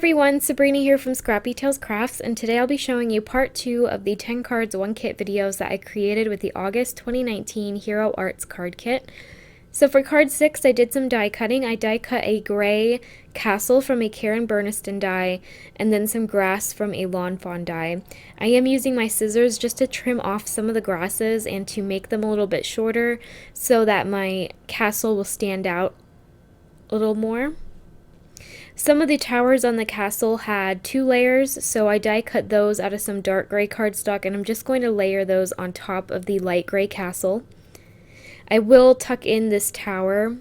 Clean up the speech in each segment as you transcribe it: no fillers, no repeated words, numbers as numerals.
everyone, Sabrina here from Scrappy Tales Crafts, and today I'll be showing you part 2 of the 10 cards 1 kit videos that I created with the August 2019 Hero Arts card kit. So for card 6, I did some die cutting. I die cut a gray castle from a Karen Burniston die, and then some grass from a Lawn Fawn die. I am using my scissors just to trim off some of the grasses and to make them a little bit shorter so that my castle will stand out a little more. Some of the towers on the castle had 2 layers, so I die cut those out of some dark gray cardstock, and I'm just going to layer those on top of the light gray castle. I will tuck in this tower,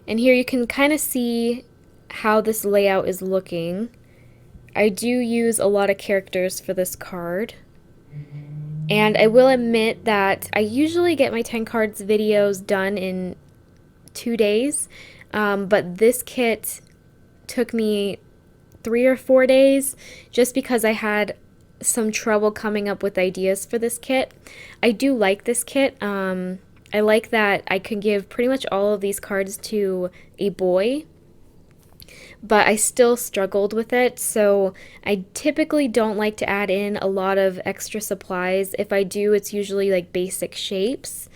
and here you can kind of see how this layout is looking. I do use a lot of characters for this card, and I will admit that I usually get my 10 cards videos done in 2 days. But this kit took me 3 or 4 days just because I had some trouble coming up with ideas for this kit. I do like this kit. I like that I can give pretty much all of these cards to a boy, but I still struggled with it, so I typically don't like to add in a lot of extra supplies. If I do, it's usually like basic shapes.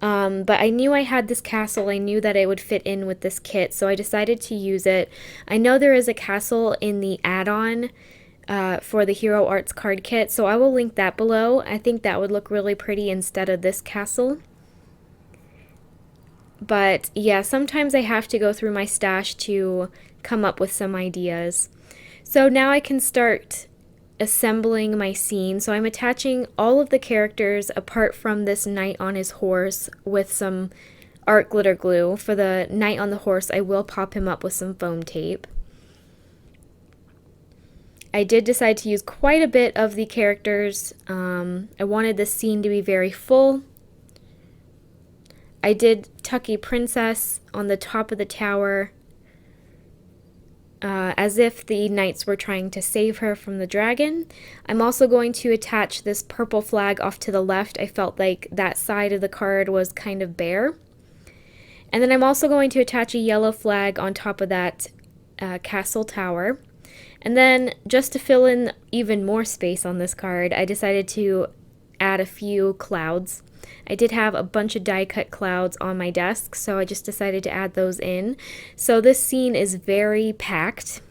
But I knew I had this castle. I knew that it would fit in with this kit, so I decided to use it. I know there is a castle in the add-on for the Hero Arts card kit, so I will link that below. I think that would look really pretty instead of this castle. But yeah, sometimes I have to go through my stash to come up with some ideas. So now I can start assembling my scene. So I'm attaching all of the characters apart from this knight on his horse with some art glitter glue. For the knight on the horse, I will pop him up with some foam tape. I did decide to use quite a bit of the characters. I wanted this scene to be very full. I did tuck a princess on the top of the tower, as if the knights were trying to save her from the dragon. I'm also going to attach this purple flag off to the left. I felt like that side of the card was kind of bare. And then I'm also going to attach a yellow flag on top of that castle tower. And then just to fill in even more space on this card, I decided to add a few clouds. I did have a bunch of die cut clouds on my desk, so I just decided to add those in. So this scene is very packed.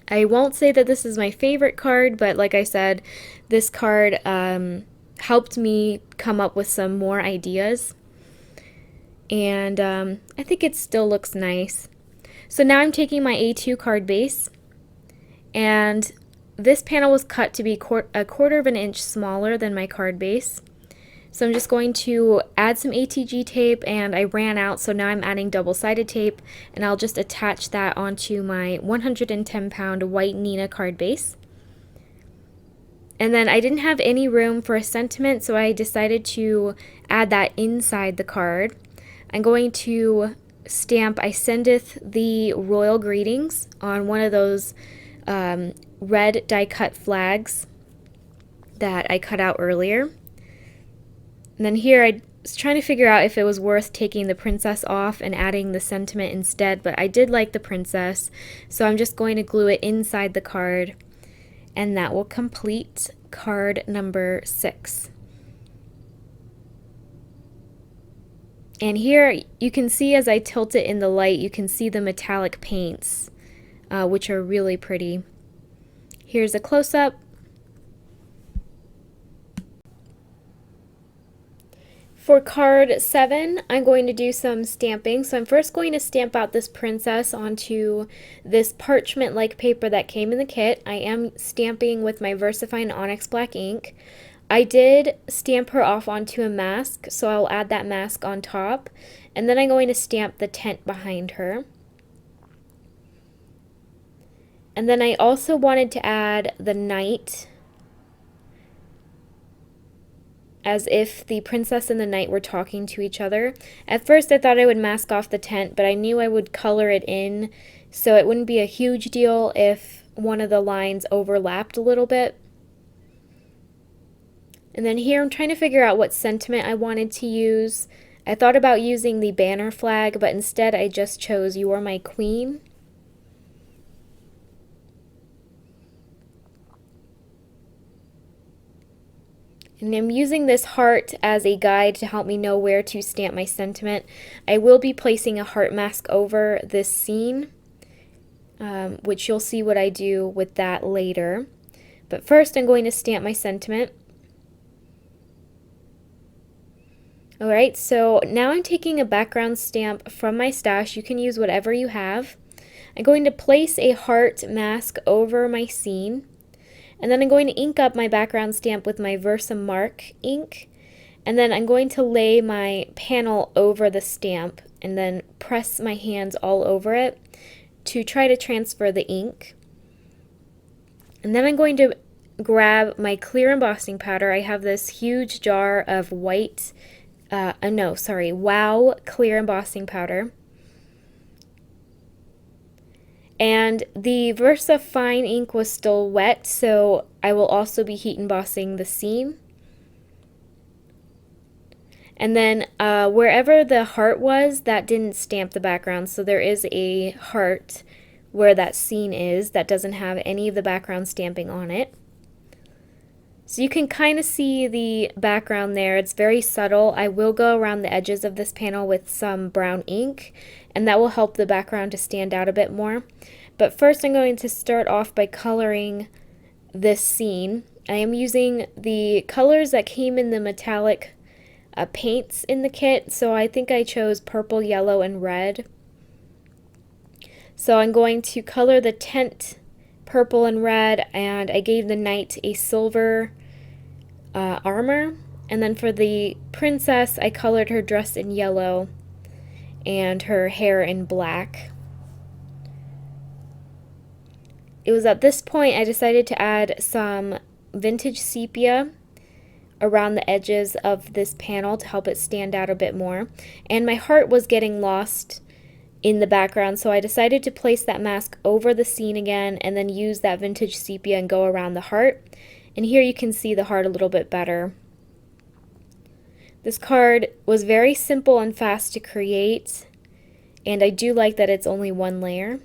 I won't say that this is my favorite card, but like I said, this card helped me come up with some more ideas. And I think it still looks nice. So now I'm taking my A2 card base, and this panel was cut to be a quarter of an inch smaller than my card base. So I'm just going to add some ATG tape, and I ran out, so now I'm adding double-sided tape, and I'll just attach that onto my 110-pound white Nina card base. And then I didn't have any room for a sentiment, so I decided to add that inside the card. I'm going to stamp "I sendeth thee royal greetings" on one of those red die-cut flags that I cut out earlier. And then here I was trying to figure out if it was worth taking the princess off and adding the sentiment instead, but I did like the princess, so I'm just going to glue it inside the card, and that will complete card number 6. And here you can see, as I tilt it in the light, you can see the metallic paints, which are really pretty. Here's a close-up. For card 7, I'm going to do some stamping. So I'm first going to stamp out this princess onto this parchment-like paper that came in the kit. I am stamping with my VersaFine Onyx Black ink. I did stamp her off onto a mask, so I'll add that mask on top. And then I'm going to stamp the tent behind her. And then I also wanted to add the knight, as if the princess and the knight were talking to each other. At first I thought I would mask off the tent, but I knew I would color it in, so it wouldn't be a huge deal if one of the lines overlapped a little bit. And then here I'm trying to figure out what sentiment I wanted to use. I thought about using the banner flag, but instead I just chose "You Are My Queen." And I'm using this heart as a guide to help me know where to stamp my sentiment. I will be placing a heart mask over this scene, which you'll see what I do with that later. But first I'm going to stamp my sentiment. Alright, so now I'm taking a background stamp from my stash. You can use whatever you have. I'm going to place a heart mask over my scene. And then I'm going to ink up my background stamp with my Versamark ink. And then I'm going to lay my panel over the stamp and then press my hands all over it to try to transfer the ink. And then I'm going to grab my clear embossing powder. I have this huge jar of Wow clear embossing powder. And the Versa Fine ink was still wet, so I will also be heat embossing the scene. And then wherever the heart was, that didn't stamp the background, so there is a heart where that scene is that doesn't have any of the background stamping on it. So you can kind of see the background there. It's very subtle. I will go around the edges of this panel with some brown ink, and that will help the background to stand out a bit more. But first I'm going to start off by coloring this scene. I am using the colors that came in the metallic paints in the kit, so I think I chose purple, yellow, and red. So I'm going to color the tent purple and red, and I gave the knight a silver armor. And then for the princess, I colored her dress in yellow and her hair in black. It was at this point I decided to add some vintage sepia around the edges of this panel to help it stand out a bit more. And my heart was getting lost in the background, so I decided to place that mask over the scene again and then use that vintage sepia and go around the heart. And here you can see the heart a little bit better. This card was very simple and fast to create, and I do like that it's only one layer.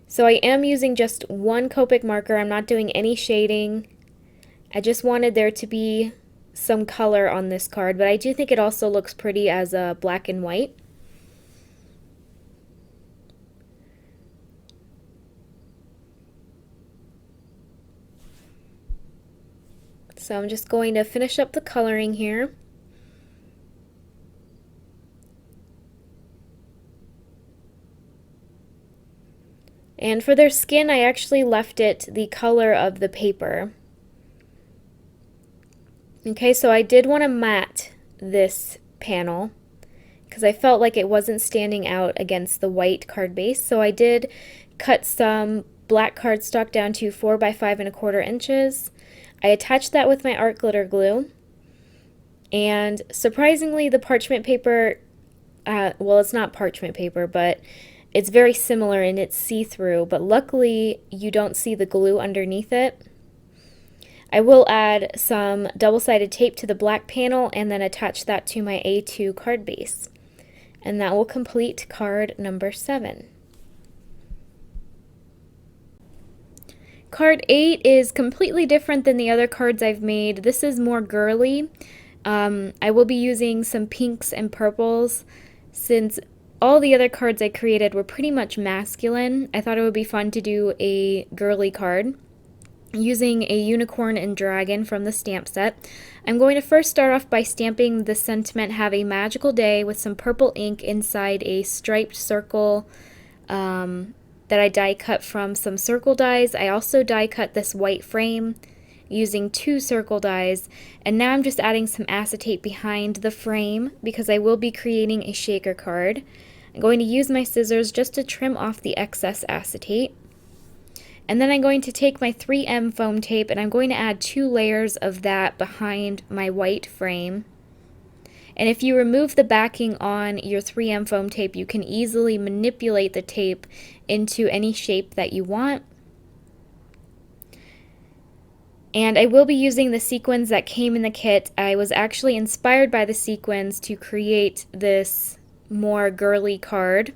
So I am using just one Copic marker. I'm not doing any shading. I just wanted there to be some color on this card, but I do think it also looks pretty as a black and white. So I'm just going to finish up the coloring here. And for their skin, I actually left it the color of the paper. Okay, so I did want to matte this panel because I felt like it wasn't standing out against the white card base. So I did cut some black cardstock down to 4 by 5¼ inches. I attached that with my art glitter glue. And surprisingly, the parchment paper, well, it's not parchment paper, but it's very similar and it's see-through, but luckily you don't see the glue underneath it. I will add some double-sided tape to the black panel and then attach that to my A2 card base. And that will complete card number 7. Card 8 is completely different than the other cards I've made. This is more girly. I will be using some pinks and purples since all the other cards I created were pretty much masculine. I thought it would be fun to do a girly card using a unicorn and dragon from the stamp set. I'm going to first start off by stamping the sentiment "Have a Magical Day" with some purple ink inside a striped circle that I die cut from some circle dies. I also die cut this white frame using 2 circle dies, and now I'm just adding some acetate behind the frame because I will be creating a shaker card. I'm going to use my scissors just to trim off the excess acetate. And then I'm going to take my 3M foam tape and I'm going to add 2 layers of that behind my white frame. And if you remove the backing on your 3M foam tape, you can easily manipulate the tape into any shape that you want. And I will be using the sequins that came in the kit. I was actually inspired by the sequins to create this more girly card.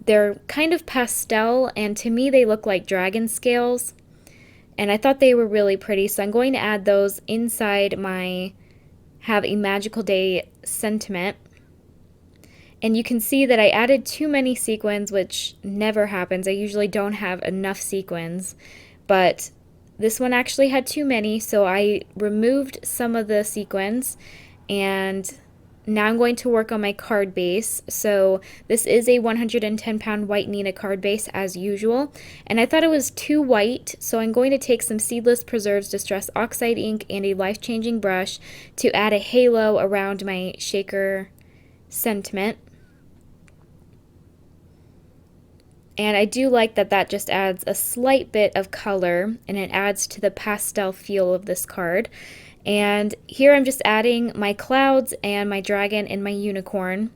They're kind of pastel, and to me they look like dragon scales. And I thought they were really pretty, so I'm going to add those inside my Have a Magical Day sentiment. And you can see that I added too many sequins, which never happens. I usually don't have enough sequins, but this one actually had too many, so I removed some of the sequins, and now I'm going to work on my card base. So this is a 110-pound white Nina card base as usual, and I thought it was too white, so I'm going to take some Seedless Preserves Distress Oxide ink and a life-changing brush to add a halo around my shaker sentiment. And I do like that that just adds a slight bit of color, and it adds to the pastel feel of this card. And here I'm just adding my clouds and my dragon and my unicorn.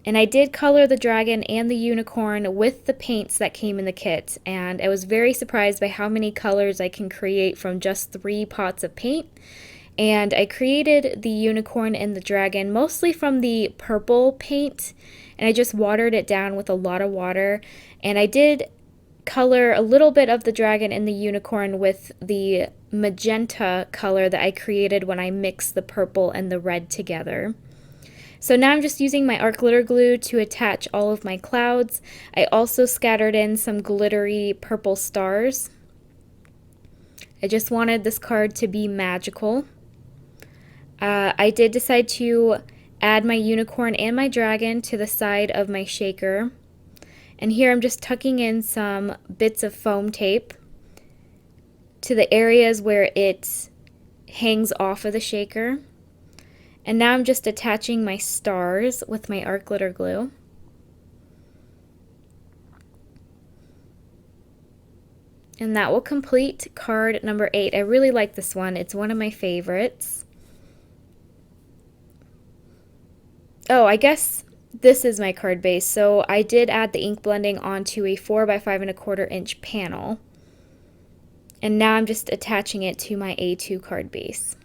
And I did color the dragon and the unicorn with the paints that came in the kit, and I was very surprised by how many colors I can create from just 3 pots of paint. And I created the unicorn and the dragon mostly from the purple paint, and I just watered it down with a lot of water. And I did color a little bit of the dragon and the unicorn with the magenta color that I created when I mixed the purple and the red together. So now I'm just using my art glitter glue to attach all of my clouds. I also scattered in some glittery purple stars. I just wanted this card to be magical. I did decide to add my unicorn and my dragon to the side of my shaker. And here I'm just tucking in some bits of foam tape to the areas where it hangs off of the shaker. And now I'm just attaching my stars with my art glitter glue. And that will complete card number 8. I really like this one. It's one of my favorites. Oh, I guess this is my card base. So I did add the ink blending onto a 4 by 5¼ inch panel. And now I'm just attaching it to my A2 card base.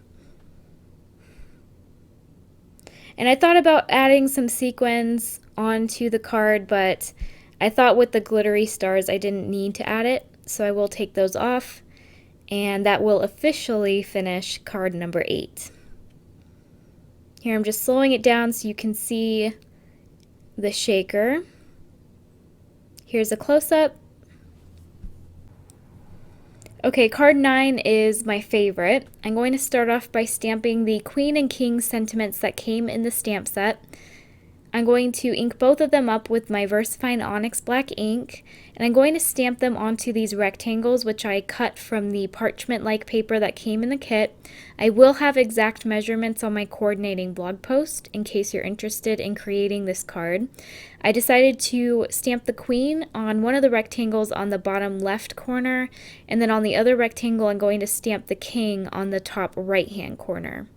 And I thought about adding some sequins onto the card, but I thought with the glittery stars I didn't need to add it. So I will take those off, and that will officially finish card number 8. Here I'm just slowing it down so you can see the shaker. Here's a close-up. Okay, card 9 is my favorite. I'm going to start off by stamping the Queen and King sentiments that came in the stamp set. I'm going to ink both of them up with my VersaFine Onyx Black ink, and I'm going to stamp them onto these rectangles, which I cut from the parchment-like paper that came in the kit. I will have exact measurements on my coordinating blog post in case you're interested in creating this card. I decided to stamp the Queen on one of the rectangles on the bottom left corner, and then on the other rectangle I'm going to stamp the King on the top right-hand corner.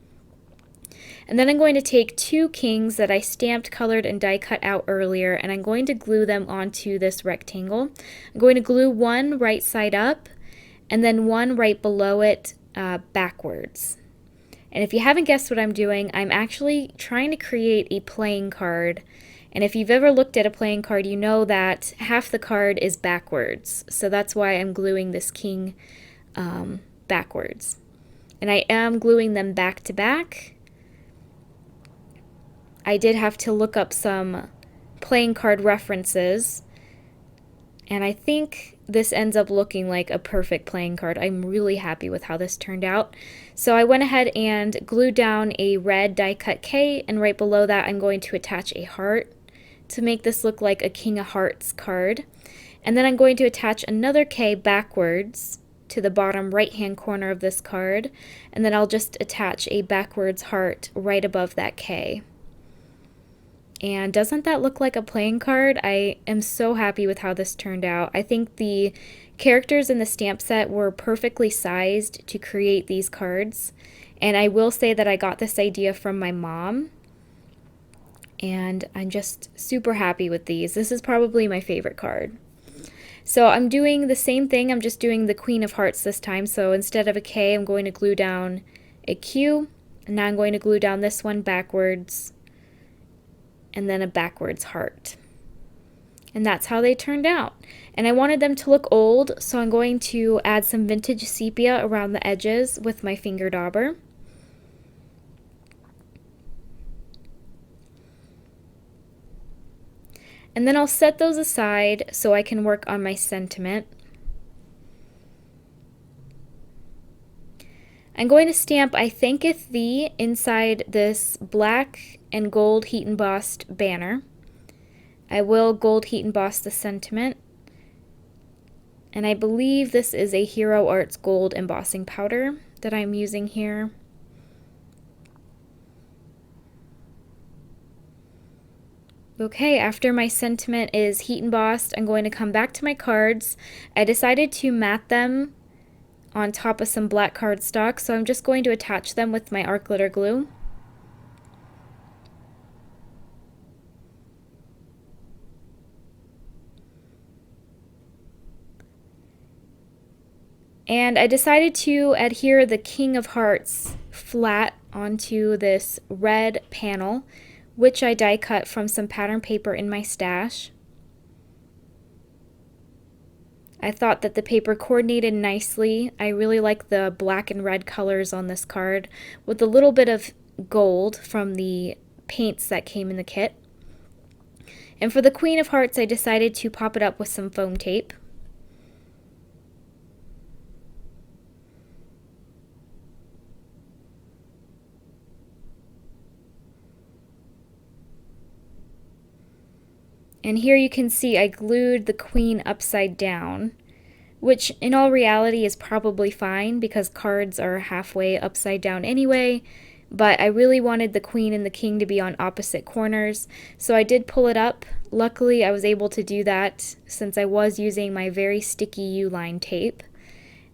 And then I'm going to take 2 kings that I stamped, colored, and die cut out earlier, and I'm going to glue them onto this rectangle. I'm going to glue one right side up, and then one right below it backwards. And if you haven't guessed what I'm doing, I'm actually trying to create a playing card. And if you've ever looked at a playing card, you know that half the card is backwards. So that's why I'm gluing this king backwards. And I am gluing them back to back. I did have to look up some playing card references, and I think this ends up looking like a perfect playing card. I'm really happy with how this turned out. So I went ahead and glued down a red die cut K, and right below that I'm going to attach a heart to make this look like a King of Hearts card. And then I'm going to attach another K backwards to the bottom right hand corner of this card, and then I'll just attach a backwards heart right above that K. And doesn't that look like a playing card? I am so happy with how this turned out. I think the characters in the stamp set were perfectly sized to create these cards. And I will say that I got this idea from my mom. And I'm just super happy with these. This is probably my favorite card. So I'm doing the same thing. I'm just doing the Queen of Hearts this time. So instead of a K, I'm going to glue down a Q. And now I'm going to glue down this one backwards, and then a backwards heart. And that's how they turned out. And I wanted them to look old, so I'm going to add some vintage sepia around the edges with my finger dauber. And then I'll set those aside so I can work on my sentiment. I'm going to stamp I Thanketh Thee inside this black and gold heat embossed banner. I will gold heat emboss the sentiment. And I believe this is a Hero Arts gold embossing powder that I'm using here. Okay, after my sentiment is heat embossed, I'm going to come back to my cards. I decided to mat them on top of some black cardstock, so I'm just going to attach them with my art glitter glue. And I decided to adhere the King of Hearts flat onto this red panel, which I die cut from some pattern paper in my stash. I thought that the paper coordinated nicely. I really like the black and red colors on this card with a little bit of gold from the paints that came in the kit. And for the Queen of Hearts, I decided to pop it up with some foam tape. And here you can see I glued the queen upside down, which in all reality is probably fine because cards are halfway upside down anyway, but I really wanted the queen and the king to be on opposite corners, so I did pull it up. Luckily, I was able to do that since I was using my very sticky U-line tape.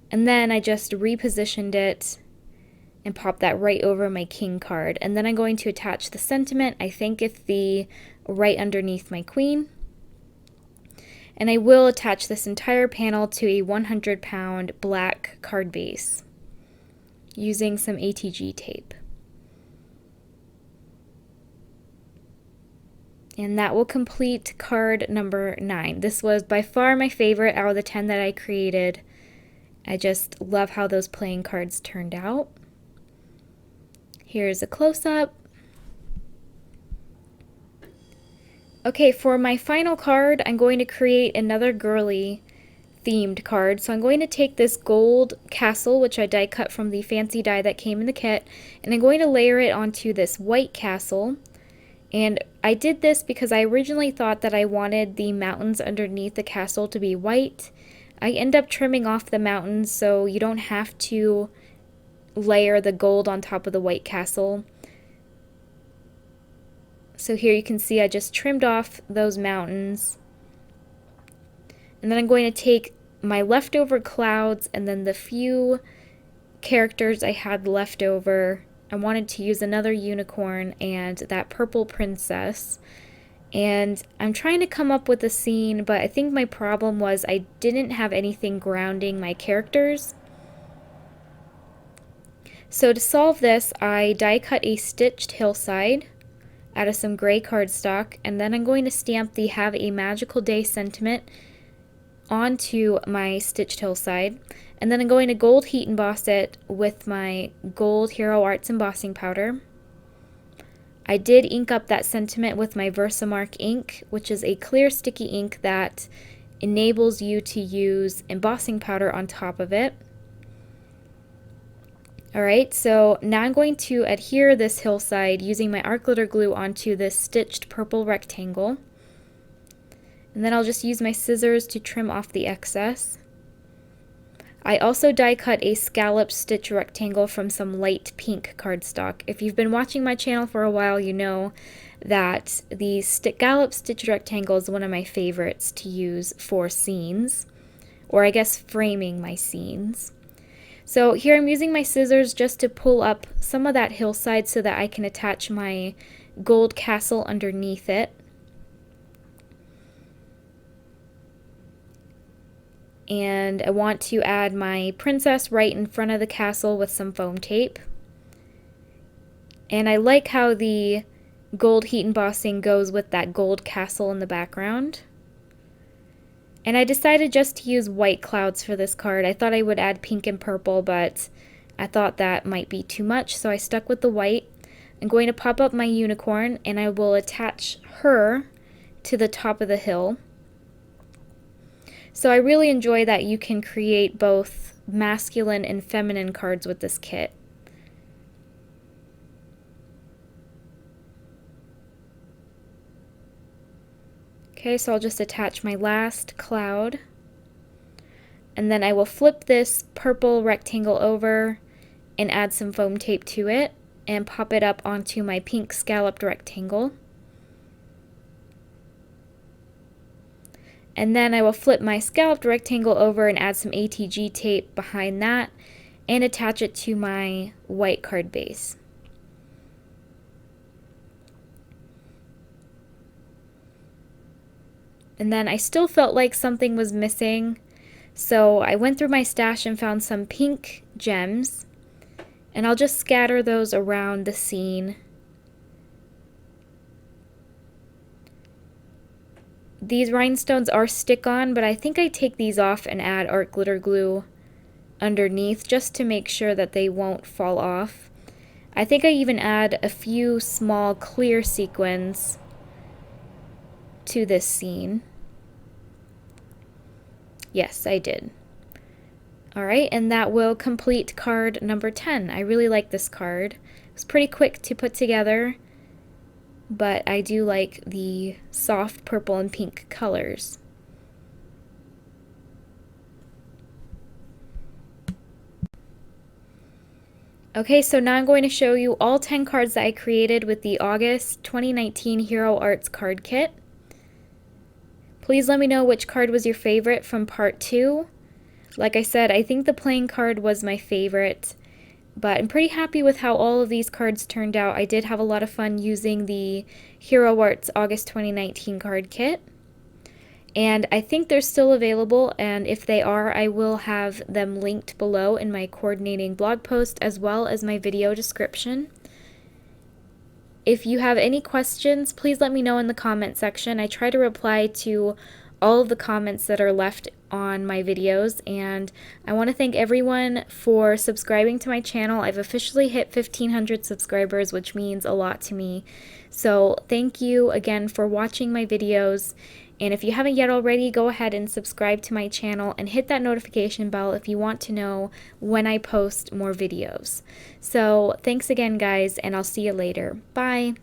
And then I just repositioned it and pop that right over my king card. And then I'm going to attach the sentiment, I Thanketh Thee, right underneath my queen. And I will attach this entire panel to a 100-pound black card base using some ATG tape. And that will complete card number 9. This was by far my favorite out of the 10 that I created. I just love how those playing cards turned out. Here's a close-up. Okay, for my final card, I'm going to create another girly themed card. So I'm going to take this gold castle, which I die cut from the fancy die that came in the kit, and I'm going to layer it onto this white castle. And I did this because I originally thought that I wanted the mountains underneath the castle to be white. I end up trimming off the mountains so you don't have to layer the gold on top of the white castle. So here you can see I just trimmed off those mountains. And then I'm going to take my leftover clouds and then the few characters I had left over. I wanted to use another unicorn and that purple princess. And I'm trying to come up with a scene, but I think my problem was I didn't have anything grounding my characters. So to solve this, I die cut a stitched hillside out of some gray cardstock, and then I'm going to stamp the Have a Magical Day sentiment onto my stitched hillside, and then I'm going to gold heat emboss it with my gold Hero Arts embossing powder. I did ink up that sentiment with my Versamark ink, which is a clear sticky ink that enables you to use embossing powder on top of it. Alright, so now I'm going to adhere this hillside using my art glitter glue onto this stitched purple rectangle. And then I'll just use my scissors to trim off the excess. I also die cut a scallop stitch rectangle from some light pink cardstock. If you've been watching my channel for a while, you know that the scallop stitch rectangle is one of my favorites to use for scenes, or I guess framing my scenes. So here I'm using my scissors just to pull up some of that hillside so that I can attach my gold castle underneath it. And I want to add my princess right in front of the castle with some foam tape. And I like how the gold heat embossing goes with that gold castle in the background. And I decided just to use white clouds for this card. I thought I would add pink and purple, but I thought that might be too much, so I stuck with the white. I'm going to pop up my unicorn, and I will attach her to the top of the hill. So I really enjoy that you can create both masculine and feminine cards with this kit. Okay, so I'll just attach my last cloud, and then I will flip this purple rectangle over and add some foam tape to it and pop it up onto my pink scalloped rectangle. And then I will flip my scalloped rectangle over and add some ATG tape behind that and attach it to my white card base. And then I still felt like something was missing, so I went through my stash and found some pink gems, and I'll just scatter those around the scene. These rhinestones are stick-on, but I think I take these off and add art glitter glue underneath just to make sure that they won't fall off. I think I even add a few small clear sequins to this scene. Yes, I did. Alright, and that will complete card number 10. I really like this card. It was pretty quick to put together, but I do like the soft purple and pink colors. Okay, so now I'm going to show you all 10 cards that I created with the August 2019 Hero Arts card kit. Please let me know which card was your favorite from part 2. Like I said, I think the playing card was my favorite, but I'm pretty happy with how all of these cards turned out. I did have a lot of fun using the Hero Arts August 2019 card kit, and I think they're still available, and if they are, I will have them linked below in my coordinating blog post as well as my video description. If you have any questions, please let me know in the comment section. I try to reply to all of the comments that are left on my videos, and I want to thank everyone for subscribing to my channel. I've officially hit 1,500 subscribers, which means a lot to me. So thank you again for watching my videos, and if you haven't yet already, go ahead and subscribe to my channel and hit that notification bell if you want to know when I post more videos. So thanks again, guys, and I'll see you later. Bye!